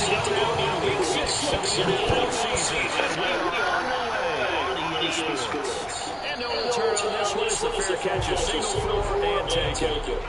Let's go to week 6 of the NFL season. And we are on the way on EA Sports. And no return on this one. It's a fair catch, a single for and take it.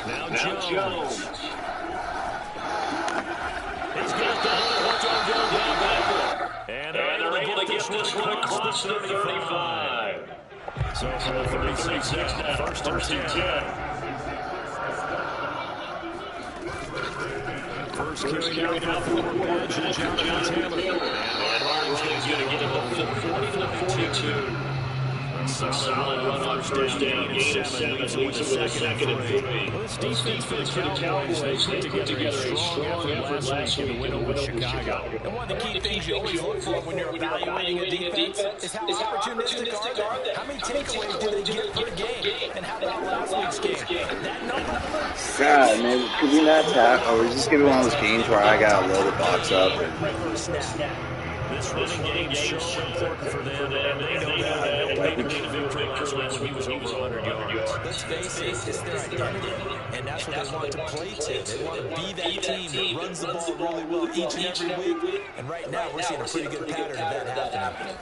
Now Jones. He's got the hold. And they're able to get this one across the 35. So from the 36 now, first and 10. First carry out for Badger, Jonathan Taylor. And Harding's going to get him to 40 to 42. Solid run first down, gain 7, leads to the second and 3. This defense for the Cowboys, they put together a strong effort last week in the win over Chicago. And one of the key things you always look for when you're evaluating a defense is how opportunistic are they? How many takeaways do they get per game? And how about last week's game? That number? God, man, could we not tap? Or is this going to be one of those games where I got to load the box up? This running game is so important for them, and they know that. They made the victory last week when he was over 100 yards. Let's face it, it's their identity, and that's what they want to play to. They want to be that team that runs the ball really well each and every week, and right now we're seeing a pretty good pattern of that happening.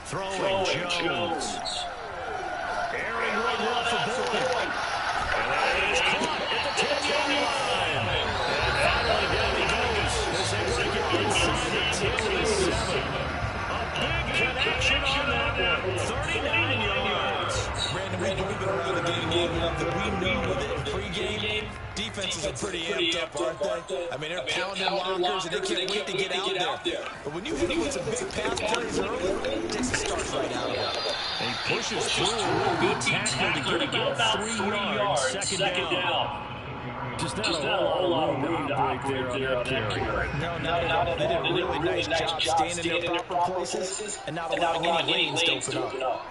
Throwing Jones. Airing one left for Boyd. And that is caught at the 10-yard line. And finally down he goes as they work it inside the 10-7. A big connection on that one. 39 yards. Brandon, we've been around the game long enough that we knew with it in pregame. Defenses are pretty amped up, aren't they? I mean, they're pounding lockers, and they can't wait to get out there. But when you hit them with some big pass plays early, it takes the start right out of it. And he pushes through a real good tackle to get about 3 yards. Second down. Just not a whole lot of room to operate there on that carry. No, not at all. They did a really nice job standing in their proper places and not allowing any lanes to open up.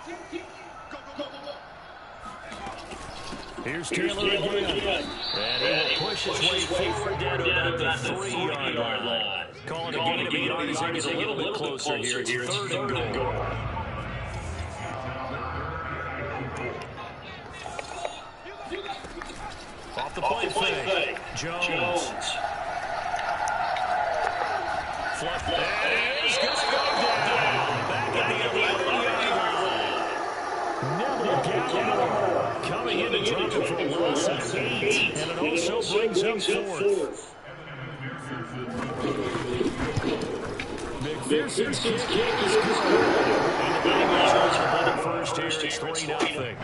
Here's Taylor again. And he will push his way forward down to about the 3-yard line. Calling a gain of yards as they get a little bit closer here. It's third and goal. Off the play fake. Jones. Fluff. And it's going to go down. Back at the 11-yard line. Neville Gallimore coming in and dropping for a loss of 8. And it also brings up fourth. McPherson's kick is good. And the Bengals are the first here. It's 3-0.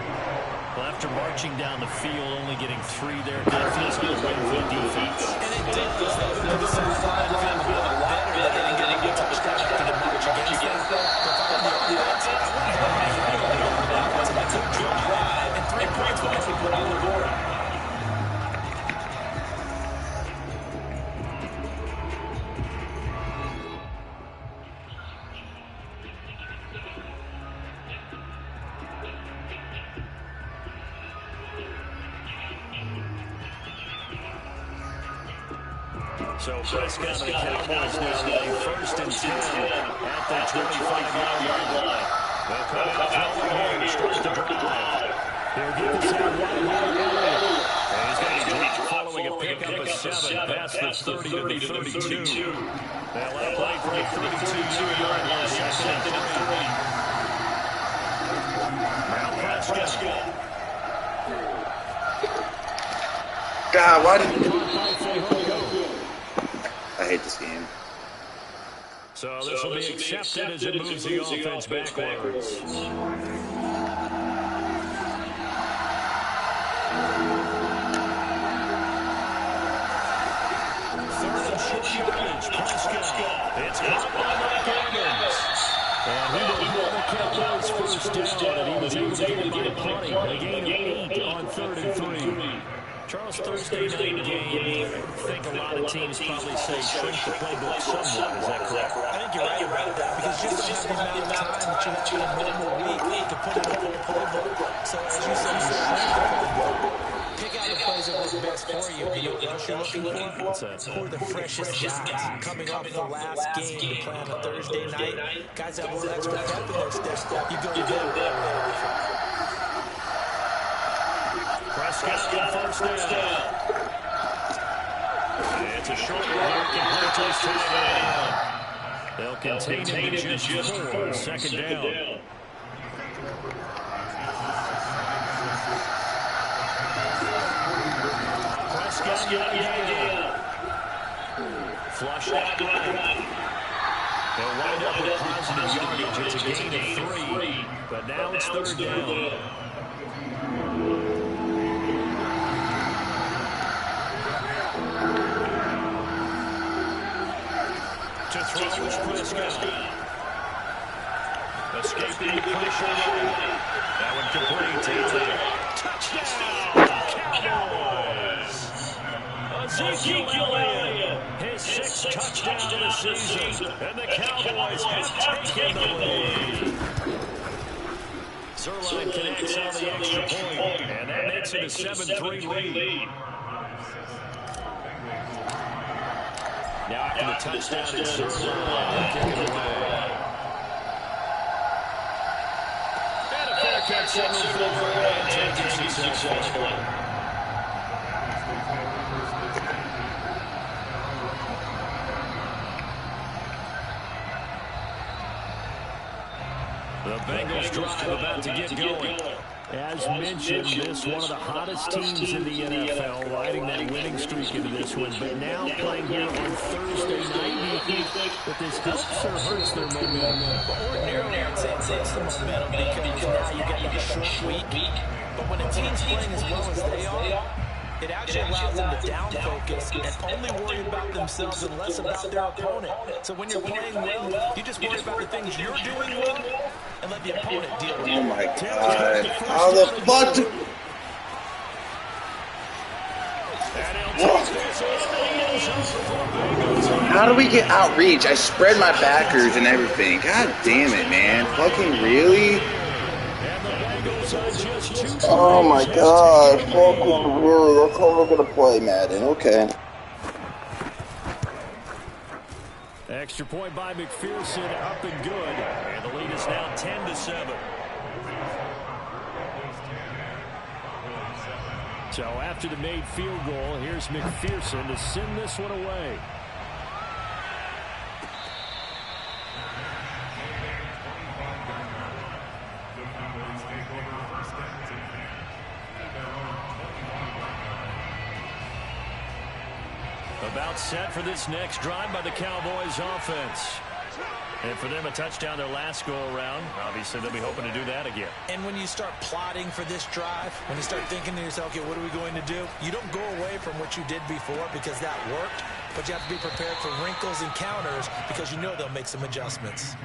Well, after marching down the field, only getting 3 there, that feels good win for the defense. And it does. The sideline feel a lot better than getting a touchdown after the march against them. But on the offense, I wouldn't have anything over that. That's a good drive, and 3 points will actually put on the board. So Prescott and the Cowboys now first and 10 at the 25-yard line. They'll come out throwing here to start the drive. They'll get this out wide here. And he's going to drop following a pickup of 7 past the 30 to the 32. They'll play for a 32-yard line. Second and 3. God, why did... I hate this game. So this will be accepted as it moves the offense backwards. Third and short yardage. Prescott. It's caught by Mike Evans. And he will hold the Cowboys first down, and he was able to get it by plenty. A gain of 8 on 3rd and 3. Charles, Thursday night game, I think a lot of teams probably say shrink the playbook somewhat. Is that correct? I think you're right about that because you just don't have the amount of time that you have in a normal week to put it up in a playbook. So as you said, you shrink the playbook. Pick out the plays that work best for you. You know what else you're looking for? What's that? Who are the freshest guys coming off the last game to play on a Thursday night? Guys that have a little extra pep in their step. You go to them early and often. Prescott on first down. It's a short one. Complete to his tight end. They'll contain him to just 4. Second down. Prescott got it down. Flush out right. They'll wind up with positive yardage. It's a gain of 3. But now it's 3rd down. To throw is Prescott. Escaping the pressure. That one complete. Touchdown, Cowboys. Ezekiel Elliott, his 6th touchdown of the season. And the Cowboys have taken the lead. Zerline connects on the extra point. And that makes it a 7-3 lead. Now after the touchdown, it's Zerline kicking away. And a fair catch signal for and taken successfully. The Bengals drive about to get going. As mentioned, this one of the hottest teams in the NFL, riding that winning streak into this one. But now playing here on Thursday night, do you think that this helps or hurts their momentum? Ordinarily, I'd say it takes the momentum because now you got that short week. But when a team's playing as well as they are, it actually allows them to down focus and only worry about themselves and less about their opponent. So when you're playing well, you just worry about the things you're doing well and let the opponent deal with it. Oh my God. How the fuck do... How do we get outreach? I spread my backers and everything. God damn it, man. Fucking really? Oh my God. Fucking really? That's how we're going to play, Madden. Okay. Extra point by McPherson, up and good. And the lead is now 10-7. So after the made field goal, here's McPherson to send this one away. About set for this next drive by the Cowboys offense. And for them, a touchdown their last go-around. Obviously, they'll be hoping to do that again. And when you start plotting for this drive, when you start thinking to yourself, okay, what are we going to do? You don't go away from what you did before because that worked, but you have to be prepared for wrinkles and counters because you know they'll make some adjustments.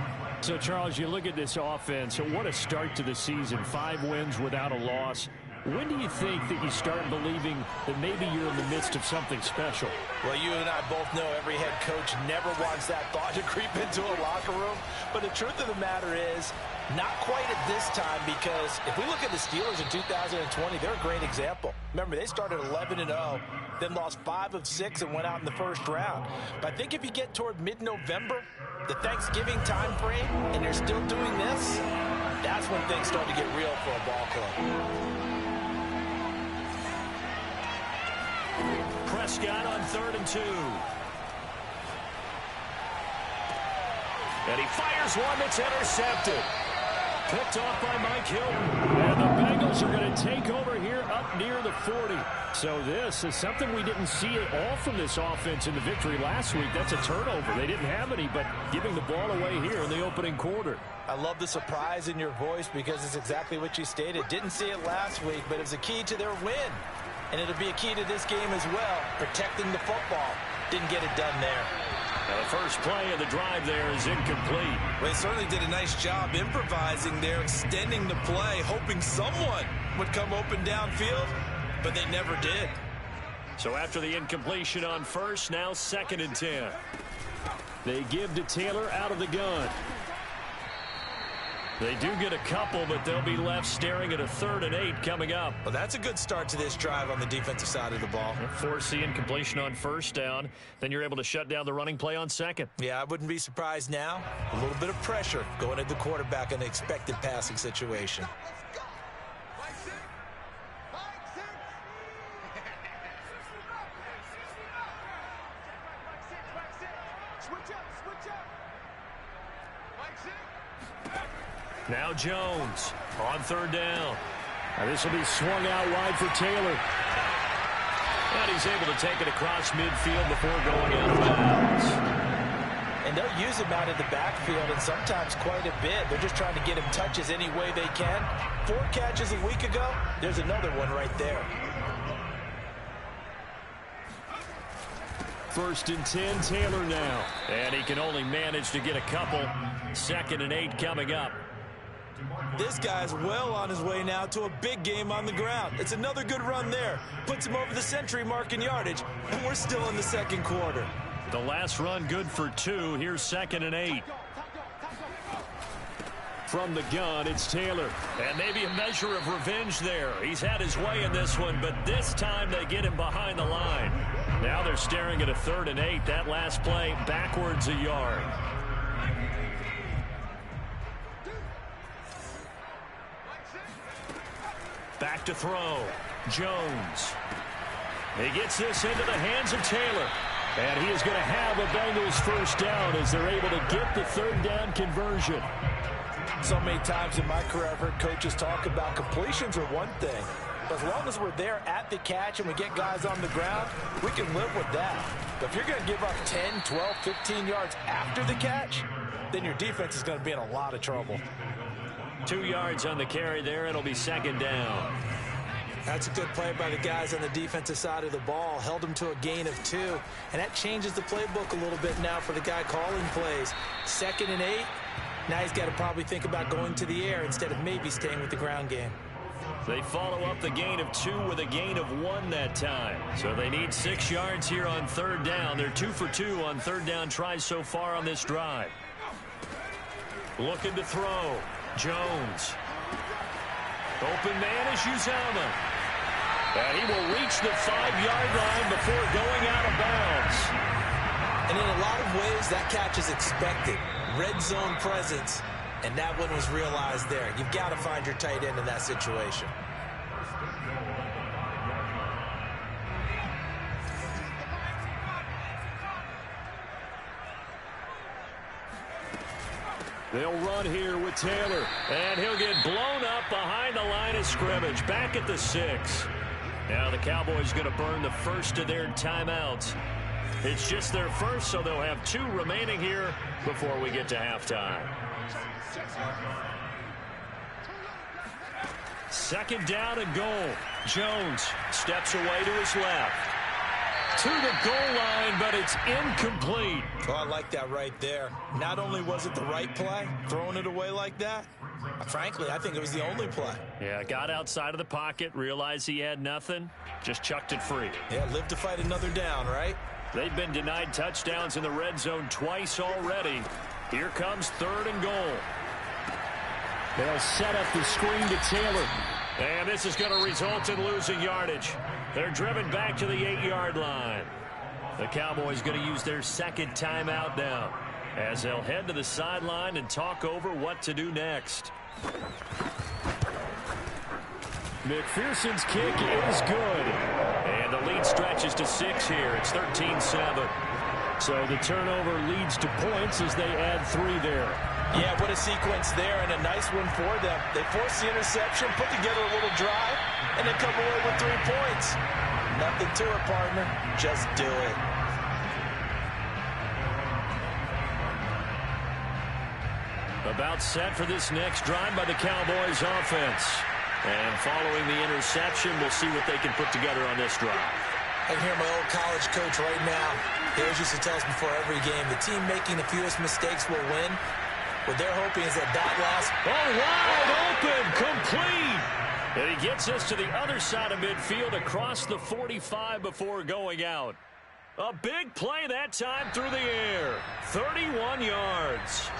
So, Charles, you look at this offense, what a start to the season. 5 wins without a loss. When do you think that you start believing that maybe you're in the midst of something special? Well, you and I both know every head coach never wants that thought to creep into a locker room. But the truth of the matter is, not quite at this time, because if we look at the Steelers in 2020, they're a great example. Remember, they started 11-0, then lost 5 of 6 and went out in the first round. But I think if you get toward mid-November, the Thanksgiving time frame, and you're still doing this, that's when things start to get real for a ball club. Prescott on 3rd and 2. And he fires one that's intercepted. Picked off by Mike Hilton. And the Bengals are going to take over here up near the 40. So this is something we didn't see at all from this offense in the victory last week. That's a turnover. They didn't have any, but giving the ball away here in the opening quarter. I love the surprise in your voice because it's exactly what you stated. Didn't see it last week, but it was a key to their win. And it'll be a key to this game as well, protecting the football. Didn't get it done there. Now the first play of the drive there is incomplete. Well, they certainly did a nice job improvising there, extending the play, hoping someone would come open downfield, but they never did. So after the incompletion on first, now 2nd and 10. They give to Taylor out of the gun. They do get a couple, but they'll be left staring at a 3rd and 8 coming up. Well, that's a good start to this drive on the defensive side of the ball. Force the incompletion on first down. Then you're able to shut down the running play on 2nd. Yeah, I wouldn't be surprised now. A little bit of pressure going at the quarterback in an expected passing situation. Now Jones on 3rd down. Now this will be swung out wide for Taylor. And he's able to take it across midfield before going out of bounds. And they'll use him out of the backfield, and sometimes quite a bit. They're just trying to get him touches any way they can. 4 catches a week ago. There's another one right there. 1st and 10, Taylor now. And he can only manage to get a couple. 2nd and 8 coming up. This guy's well on his way now to a big game on the ground. It's another good run there. Puts him over the century mark in yardage, and we're still in the 2nd quarter. The last run good for 2. Here's 2nd and 8. From the gun, it's Taylor. And maybe a measure of revenge there. He's had his way in this one, but this time they get him behind the line. Now they're staring at a 3rd and 8. That last play backwards a yard. Back to throw. Jones. He gets this into the hands of Taylor. And he is going to have a Bengals first down as they're able to get the 3rd down conversion. So many times in my career I've heard coaches talk about completions are one thing. But as long as we're there at the catch and we get guys on the ground, we can live with that. But if you're going to give up 10, 12, 15 yards after the catch, then your defense is going to be in a lot of trouble. 2 yards on the carry there. It'll be 2nd down. That's a good play by the guys on the defensive side of the ball. Held them to a gain of 2. And that changes the playbook a little bit now for the guy calling plays. 2nd and 8. Now he's got to probably think about going to the air instead of maybe staying with the ground game. They follow up the gain of 2 with a gain of 1 that time. So they need 6 yards here on 3rd down. They're 2 for 2 on 3rd down tries so far on this drive. Looking to throw. Jones. Open man is Uzama. And he will reach the 5-yard line before going out of bounds. And in a lot of ways, that catch is expected. Red zone presence, and that one was realized there. You've got to find your tight end in that situation. They'll run here with Taylor, and he'll get blown up behind the line of scrimmage, back at the 6. Now the Cowboys going to burn the first of their timeouts. It's just their first, so they'll have 2 remaining here before we get to halftime. 2nd down and goal. Jones steps away to his left. To the goal line, but it's incomplete. Oh, I like that right there. Not only was it the right play, throwing it away like that, frankly, I think it was the only play. Yeah, got outside of the pocket, realized he had nothing, just chucked it free. Yeah, live to fight another down, right? They've been denied touchdowns in the red zone twice already. Here comes 3rd and goal. They'll set up the screen to Taylor. And this is going to result in losing yardage. They're driven back to the 8-yard line. The Cowboys going to use their 2nd timeout now, as they'll head to the sideline and talk over what to do next. McPherson's kick is good. And the lead stretches to 6 here. It's 13-7. So the turnover leads to points as they add 3 there. Yeah, what a sequence there, and a nice one for them. They forced the interception, put together a little drive, and then come away with 3 points. Nothing to it, partner. Just do it. About set for this next drive by the Cowboys offense. And following the interception, we'll see what they can put together on this drive. I can hear my old college coach right now. He always used to tell us before every game, the team making the fewest mistakes will win. What they're hoping is that last... Oh, wide open, complete. And he gets us to the other side of midfield across the 45 before going out. A big play that time through the air. 31 yards.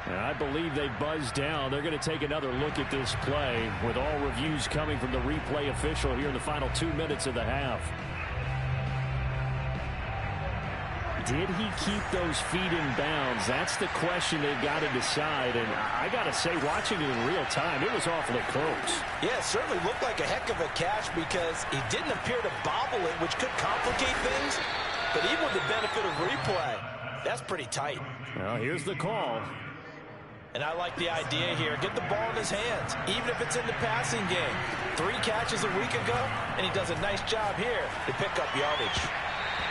And I believe they buzzed down. They're going to take another look at this play with all reviews coming from the replay official here in the final 2 minutes of the half. Did he keep those feet in bounds? That's the question they've got to decide. And I got to say, watching it in real time, it was awfully close. Yeah, it certainly looked like a heck of a catch because he didn't appear to bobble it, which could complicate things. But even with the benefit of replay, that's pretty tight. Well, here's the call. And I like the idea here. Get the ball in his hands, even if it's in the passing game. 3 catches a week ago, and he does a nice job here to pick up yardage.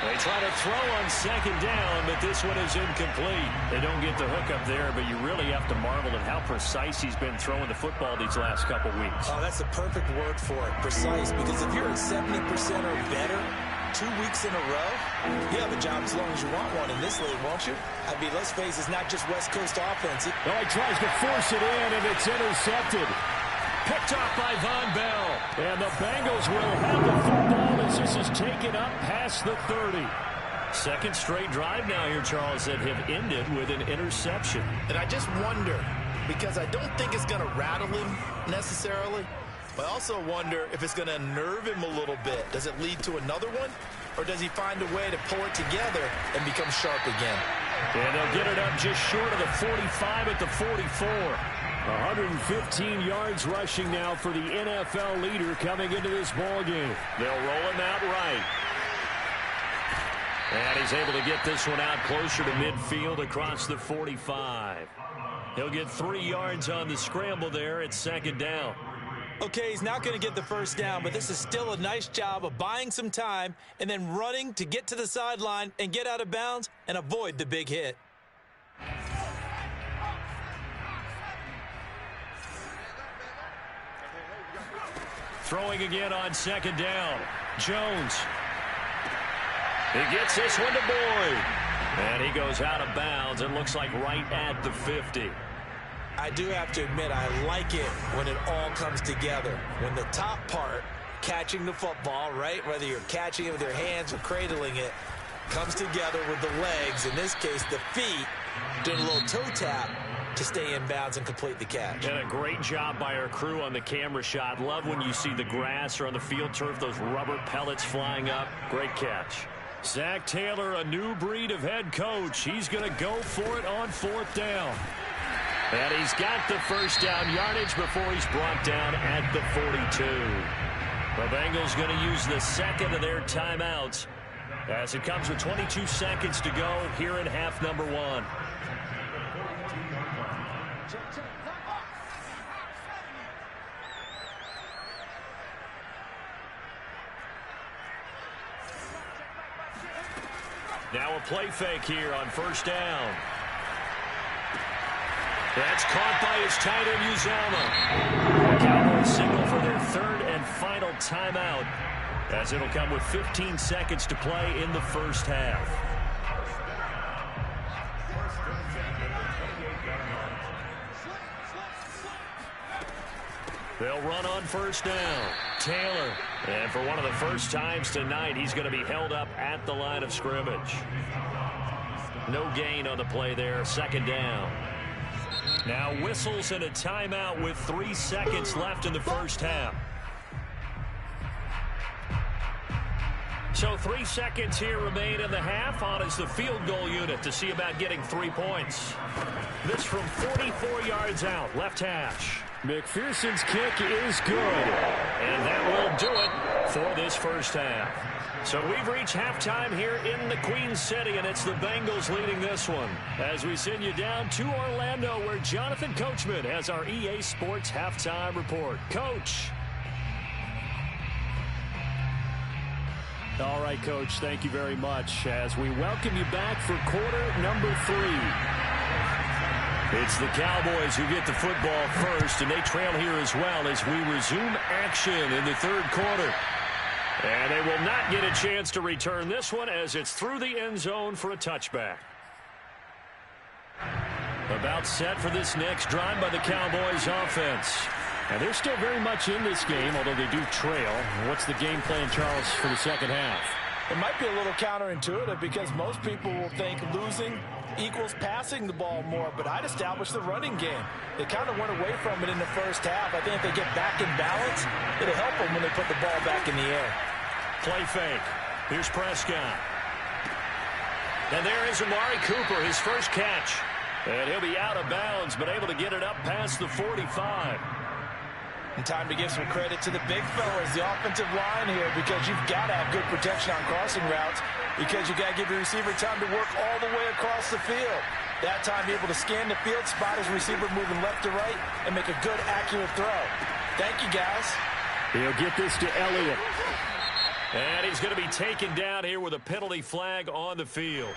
They try to throw on second down, but this one is incomplete. They don't get the hook up there, but you really have to marvel at how precise he's been throwing the football these last couple weeks. Oh, that's the perfect word for it, precise, because if you're at 70% or better 2 weeks in a row, you have a job as long as you want one in this league, won't you? I mean, let's face it, it's not just West Coast offense. Oh, he tries to force it in, and it's intercepted. Picked off by Von Bell. And the Bengals will have the football as this is taken up past the 30. Second straight drive now here, Charles, that have ended with an interception. And I just wonder, because I don't think it's going to rattle him necessarily, but I also wonder if it's going to unnerve him a little bit. Does it lead to another one? Or does he find a way to pull it together and become sharp again? And they'll get it up just short of the 45 at the 44. 115 yards rushing now for the NFL leader coming into this ball game. They'll roll him out right. And he's able to get this one out closer to midfield across the 45. He'll get 3 yards on the scramble there at second down. Okay, he's not going to get the first down, but this is still a nice job of buying some time and then running to get to the sideline and get out of bounds and avoid the big hit. Throwing again on second down. Jones. He gets this one to Boyd. And he goes out of bounds. It looks like right at the 50. I do have to admit, I like it when it all comes together. When the top part, catching the football, right, whether you're catching it with your hands or cradling it, comes together with the legs, in this case the feet, doing a little toe tap to stay in bounds and complete the catch. And a great job by our crew on the camera shot. Love when you see the grass or on the field turf, those rubber pellets flying up. Great catch. Zach Taylor, a new breed of head coach. He's going to go for it on fourth down. And he's got the first down yardage before he's brought down at the 42. The Bengals going to use the second of their timeouts as it comes with 22 seconds to go here in half number 1. Now a play fake here on first down. That's caught by his tight end, Uzomah. The Cowboys signal for their third and final timeout as it'll come with 15 seconds to play in the first half. They'll run on first down. Taylor. And for one of the first times tonight, he's going to be held up at the line of scrimmage. No gain on the play there. Second down. Now whistles and a timeout with 3 seconds left in the first half. So 3 seconds here remain in the half. On is the field goal unit to see about getting 3 points. This from 44 yards out, left hash. McPherson's kick is good. And that will do it for this first half. So we've reached halftime here in the Queen City, and it's the Bengals leading this one. As we send you down to Orlando, where Jonathan Coachman has our EA Sports halftime report. Coach. All right, Coach, thank you very much as we welcome you back for quarter number 3. It's the Cowboys who get the football first, and they trail here as well as we resume action in the third quarter. And they will not get a chance to return this one as it's through the end zone for a touchback. About set for this next drive by the Cowboys offense. And they're still very much in this game, although they do trail. What's the game plan, Charles, for the second half? It might be a little counterintuitive because most people will think losing equals passing the ball more, but I'd establish the running game. They kind of went away from it in the first half. I think if they get back in balance, it'll help them when they put the ball back in the air. Play fake. Here's Prescott. And there is Amari Cooper, his first catch. And he'll be out of bounds, but able to get it up past the 45. And time to give some credit to the big fellas, the offensive line here, because you've got to have good protection on crossing routes, because you've got to give your receiver time to work all the way across the field. That time, be able to scan the field, spot his receiver moving left to right, and make a good, accurate throw. Thank you, guys. He'll get this to Elliott. And he's going to be taken down here with a penalty flag on the field.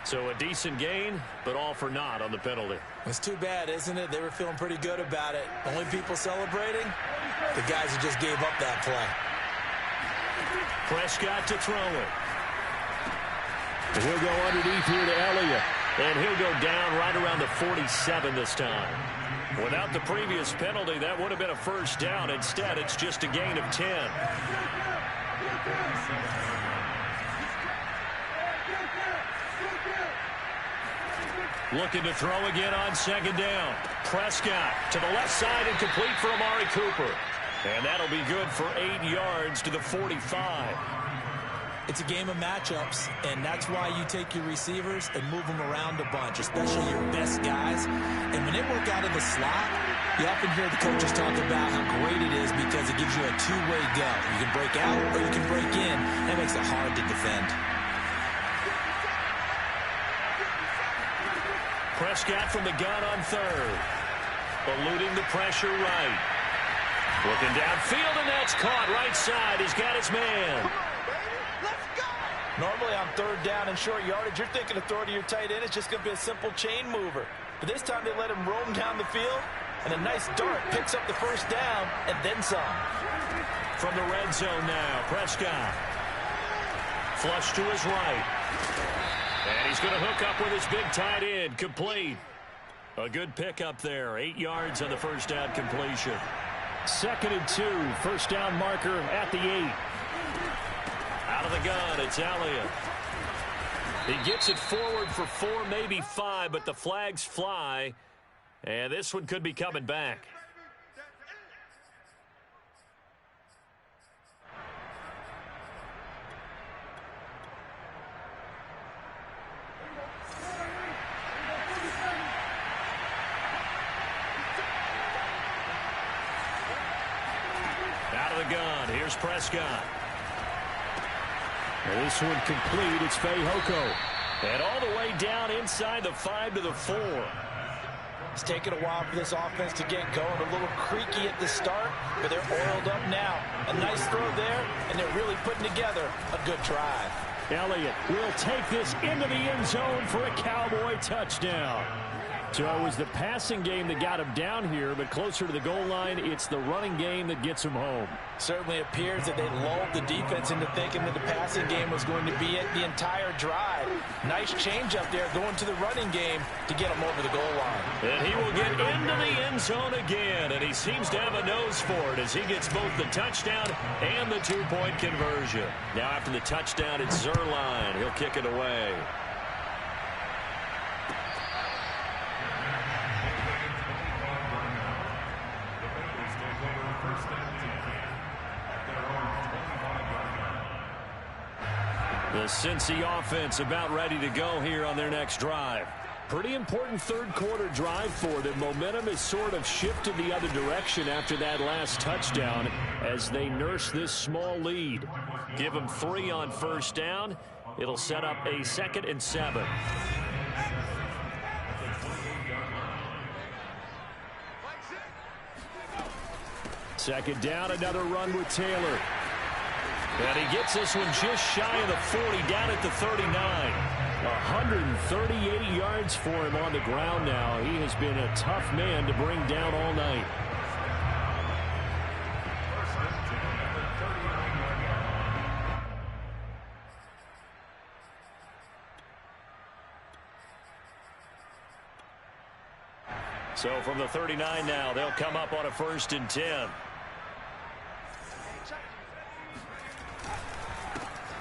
So a decent gain, but all for naught on the penalty. It's too bad, isn't it? They were feeling pretty good about it. Only people celebrating, the guys who just gave up that play. Prescott to throw it. He'll go underneath here to Elliott. And he'll go down right around the 47 this time. Without the previous penalty, that would have been a first down. Instead, it's just a gain of 10. Looking to throw again on second down. Prescott to the left side and complete for Amari Cooper. And that'll be good for 8 yards to the 45. It's a game of matchups, and that's why you take your receivers and move them around a bunch, especially your best guys. And when they work out of the slot, you often hear the coaches talk about how great it is because it gives you a two-way go. You can break out or you can break in. That makes it hard to defend. Prescott from the gun on third. Eluding the pressure right. Looking downfield, and that's caught right side. He's got his man. Normally on third down and short yardage, you're thinking of throw to your tight end. It's just going to be a simple chain mover. But this time they let him roam down the field, and a nice dart picks up the first down and then some. From the red zone now, Prescott. Flush to his right. And he's going to hook up with his big tight end, complete. A good pickup there, 8 yards on the first down completion. 2nd and 2, first down marker at the 8. Out of the gun, it's Elliott. He gets it forward for 4, maybe 5, but the flags fly. And this one could be coming back. Out of the gun, here's Prescott. And this one complete, it's Fehoko. And all the way down inside the 5 to the 4. It's taken a while for this offense to get going. A little creaky at the start, but they're oiled up now. A nice throw there, and they're really putting together a good drive. Elliott will take this into the end zone for a Cowboy touchdown. So it was the passing game that got him down here, but closer to the goal line, it's the running game that gets him home. Certainly appears that they lulled the defense into thinking that the passing game was going to be it the entire drive. Nice change up there going to the running game to get him over the goal line. And he will get into the end zone again, and he seems to have a nose for it as he gets both the touchdown and the two-point conversion. Now after the touchdown, it's Zerline. He'll kick it away. The Cincy offense about ready to go here on their next drive. Pretty important third quarter drive for them. Momentum has sort of shifted the other direction after that last touchdown as they nurse this small lead. Give them 3 on first down. It'll set up a 2nd and 7. Second down, another run with Taylor. And he gets this one just shy of the 40, down at the 39. 138 yards for him on the ground now. He has been a tough man to bring down all night. So from the 39 now, they'll come up on a 1st and 10.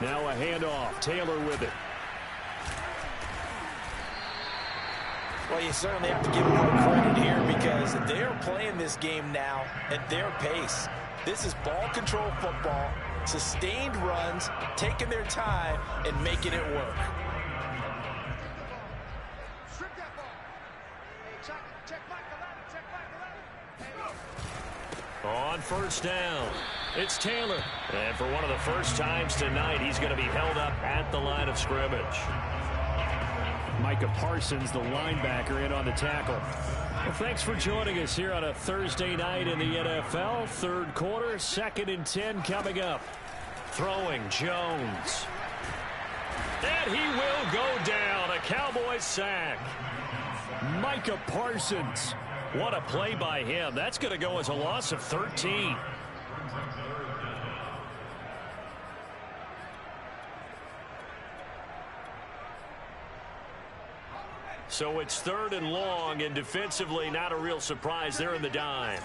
Now a handoff. Taylor with it. Well, you certainly have to give them more credit here because they're playing this game now at their pace. This is ball control football, sustained runs, taking their time, and making it work. On first down, it's Taylor. And for one of the first times tonight, he's going to be held up at the line of scrimmage. Micah Parsons, the linebacker, in on the tackle. Well, thanks for joining us here on a Thursday night in the NFL. Third quarter, 2nd and 10 coming up. Throwing Jones. And he will go down. A Cowboys sack. Micah Parsons. What a play by him. That's going to go as a loss of 13. So it's 3rd and long, and defensively not a real surprise. They're in the dime.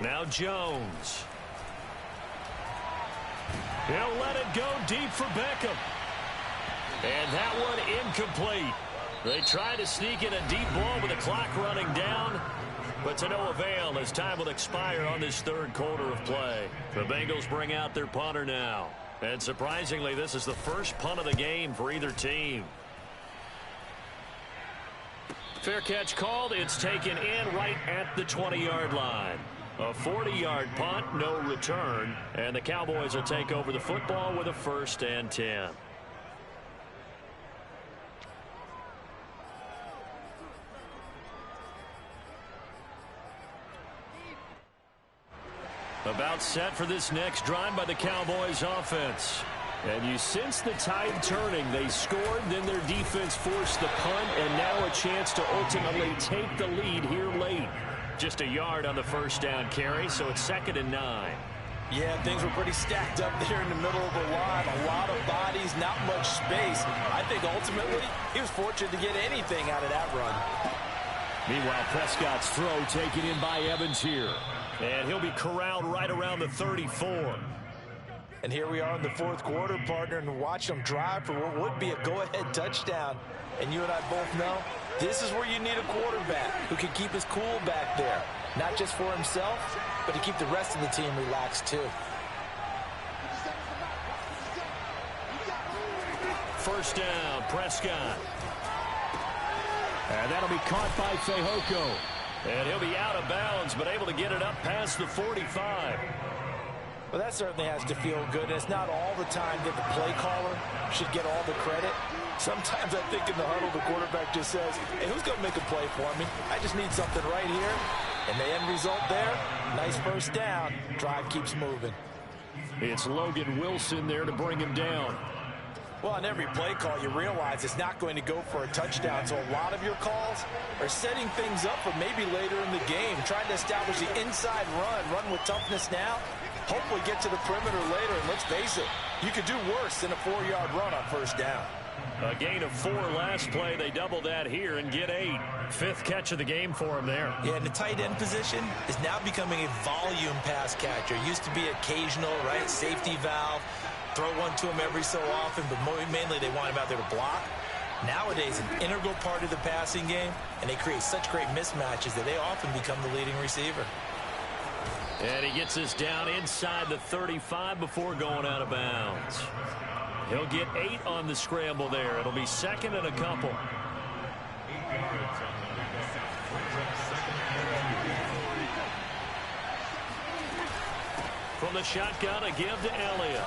Now Jones. He'll let it go deep for Beckham. And that one incomplete. They try to sneak in a deep ball with the clock running down, but to no avail as time will expire on this third quarter of play. The Bengals bring out their punter now. And surprisingly, this is the first punt of the game for either team. Fair catch called. It's taken in right at the 20-yard line. A 40-yard punt, no return, and the Cowboys will take over the football with a 1st and 10. About set for this next drive by the Cowboys offense. And you sense the tide turning. They scored, then their defense forced the punt, and now a chance to ultimately take the lead here late. Just a yard on the first down carry, so it's 2nd and 9. Yeah, things were pretty stacked up there in the middle of the line. A lot of bodies, not much space. I think ultimately he was fortunate to get anything out of that run. Meanwhile, Prescott's throw taken in by Evans here. And he'll be corralled right around the 34. And here we are in the 4th quarter, partner, and watch them drive for what would be a go-ahead touchdown. And you and I both know this is where you need a quarterback who can keep his cool back there. Not just for himself, but to keep the rest of the team relaxed too. First down, Prescott. And that'll be caught by Fehoko. And he'll be out of bounds, but able to get it up past the 45. Well, that certainly has to feel good. And it's not all the time that the play caller should get all the credit. Sometimes I think in the huddle, the quarterback just says, hey, who's going to make a play for me? I just need something right here. And the end result there, nice first down. Drive keeps moving. It's Logan Wilson there to bring him down. Well, on every play call, you realize it's not going to go for a touchdown. So a lot of your calls are setting things up for maybe later in the game, trying to establish the inside run with toughness now, hopefully get to the perimeter later. And let's face it, you could do worse than a 4-yard run on first down. A gain of 4 last play. They double that here and get 8. 5th catch of the game for him there. Yeah, and the tight end position is now becoming a volume pass catcher. Used to be occasional, right? Safety valve. Throw one to him every so often, but mainly they want him out there to block. Nowadays, an integral part of the passing game, and they create such great mismatches that they often become the leading receiver. And he gets us down inside the 35 before going out of bounds. He'll get 8 on the scramble there. It'll be second and a couple. From the shotgun, a give to Elliott.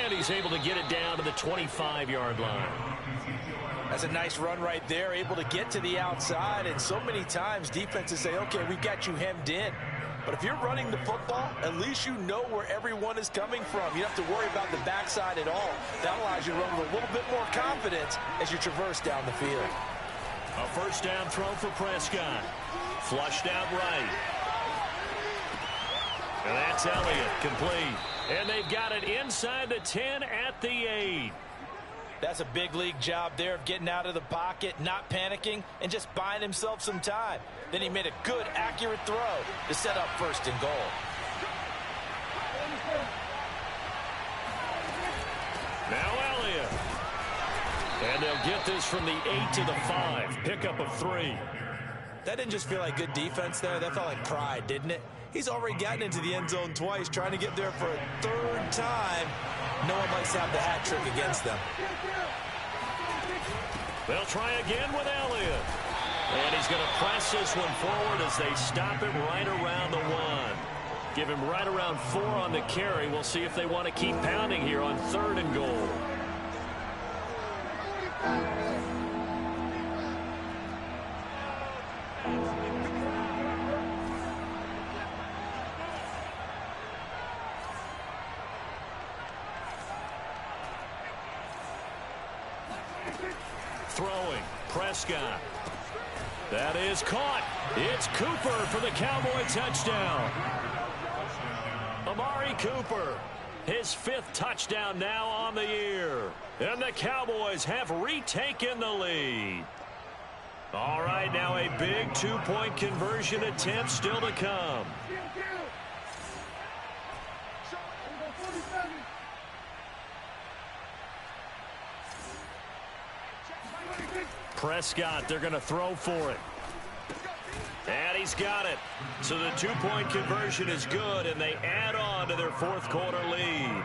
And he's able to get it down to the 25-yard line. That's a nice run right there, able to get to the outside. And so many times defenses say, okay, we've got you hemmed in. But if you're running the football, at least you know where everyone is coming from. You don't have to worry about the backside at all. That allows you to run with a little bit more confidence as you traverse down the field. A first down throw for Prescott. Flushed out right. And that's Elliott, complete. And they've got it inside the 10 at the 8. That's a big league job there of getting out of the pocket, not panicking, and just buying himself some time. Then he made a good, accurate throw to set up first and goal. Now Elliott. And they'll get this from the 8 to the 5. Pickup of 3. That didn't just feel like good defense there. That felt like pride, didn't it? He's already gotten into the end zone twice, trying to get there for a third time. No one likes to have the hat trick against them. They'll try again with Elliott. And he's going to press this one forward as they stop him right around the 1. Give him right around 4 on the carry. We'll see if they want to keep pounding here on 3rd and goal. Throwing, Prescott. That is caught. It's Cooper for the Cowboy touchdown. Amari Cooper, his 5th touchdown now on the year. And the Cowboys have retaken the lead. All right, now a big 2-point conversion attempt still to come. Prescott, they're going to throw for it. And he's got it. So the 2-point conversion is good, and they add on to their 4th quarter lead.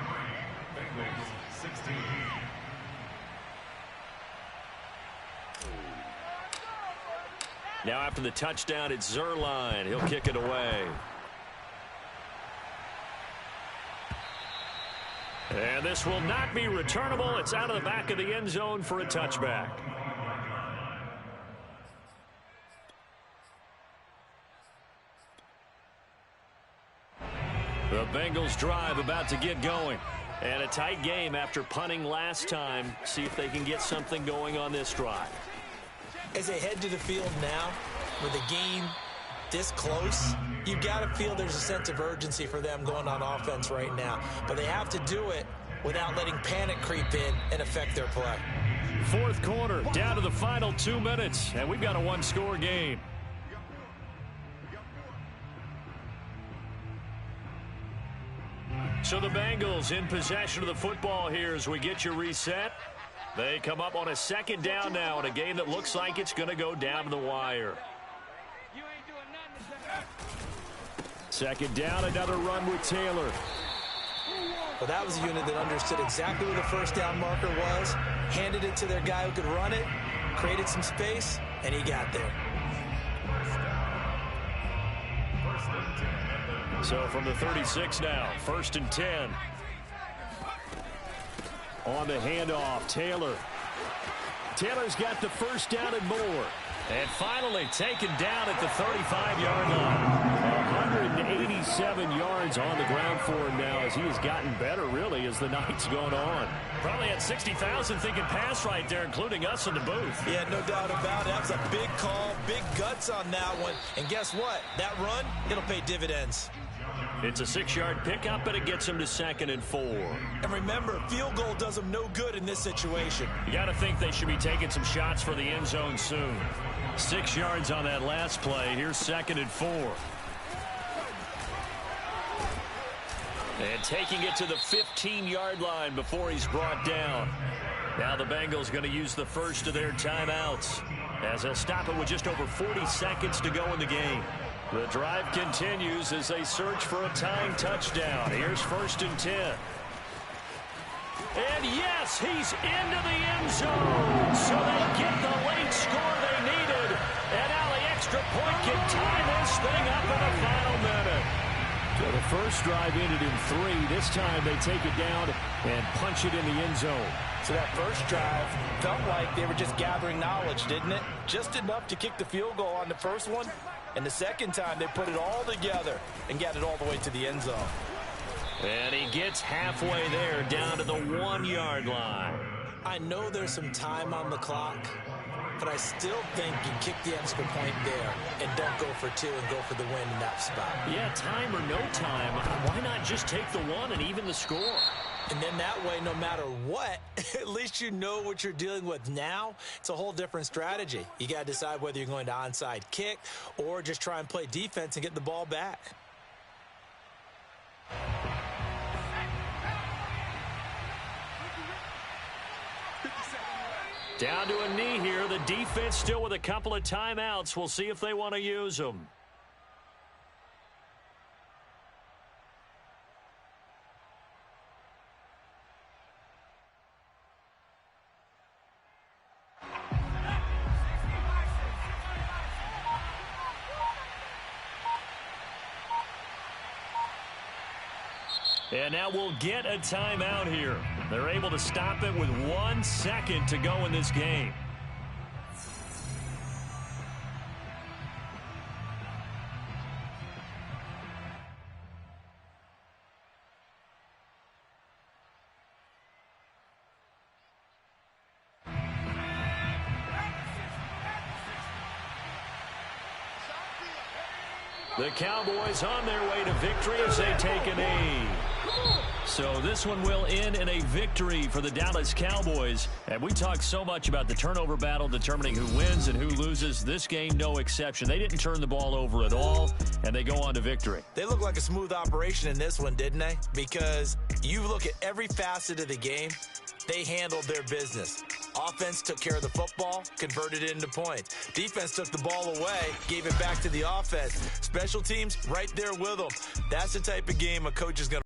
Now after the touchdown, it's Zerline. He'll kick it away. And this will not be returnable. It's out of the back of the end zone for a touchback. The Bengals drive about to get going. And a tight game after punting last time. See if they can get something going on this drive. As they head to the field now, with the game this close, you've got to feel there's a sense of urgency for them going on offense right now. But they have to do it without letting panic creep in and affect their play. 4th quarter, down to the final 2 minutes, and we've got a 1-score game. So the Bengals in possession of the football here as we get you reset. They come up on a 2nd down now in a game that looks like it's going to go down to the wire. 2nd down, another run with Taylor. Well, that was a unit that understood exactly where the first down marker was, handed it to their guy who could run it, created some space, and he got there. So from the 36 now, 1st and 10. On the handoff, Taylor. Taylor's got the first down and more. And finally taken down at the 35-yard line. 187 yards on the ground for him now as he has gotten better, really, as the night's gone on. Probably had 60,000 thinking pass right there, including us in the booth. Yeah, no doubt about it. That was a big call, big guts on that one. And guess what? That run, it'll pay dividends. It's a 6-yard pickup, but it gets him to 2nd and 4. And remember, field goal does them no good in this situation. You got to think they should be taking some shots for the end zone soon. 6 yards on that last play. Here's 2nd and 4. And taking it to the 15-yard line before he's brought down. Now the Bengals going to use the first of their timeouts as they'll stop it with just over 40 seconds to go in the game. The drive continues as they search for a tying touchdown. Here's 1st and 10. And yes, he's into the end zone. So they get the late score they needed. And now the extra point can tie this thing up in the final minute. So the first drive ended in 3. This time they take it down and punch it in the end zone. So that first drive felt like they were just gathering knowledge, didn't it? Just enough to kick the field goal on the first one. And the second time they put it all together and got it all the way to the end zone. And he gets halfway there, down to the 1-yard line. I know there's some time on the clock, but I still think you kick the extra point there and don't go for 2 and go for the win in that spot. Yeah, time or no time, why not just take the 1 and even the score? And then that way, no matter what, at least you know what you're dealing with now. It's a whole different strategy. You got to decide whether you're going to onside kick or just try and play defense and get the ball back. Down to a knee here. The defense still with a couple of timeouts. We'll see if they want to use them. And now we'll get a timeout here. They're able to stop it with 1 second to go in this game. The Cowboys on their way to victory as they take a knee. So this one will end in a victory for the Dallas Cowboys. And we talk so much about the turnover battle determining who wins and who loses. This game, no exception. They didn't turn the ball over at all, and they go on to victory. They look like a smooth operation in this one, didn't they? Because you look at every facet of the game, they handled their business. Offense took care of the football, converted it into points. Defense took the ball away, gave it back to the offense. Special teams right there with them. That's the type of game a coach is going to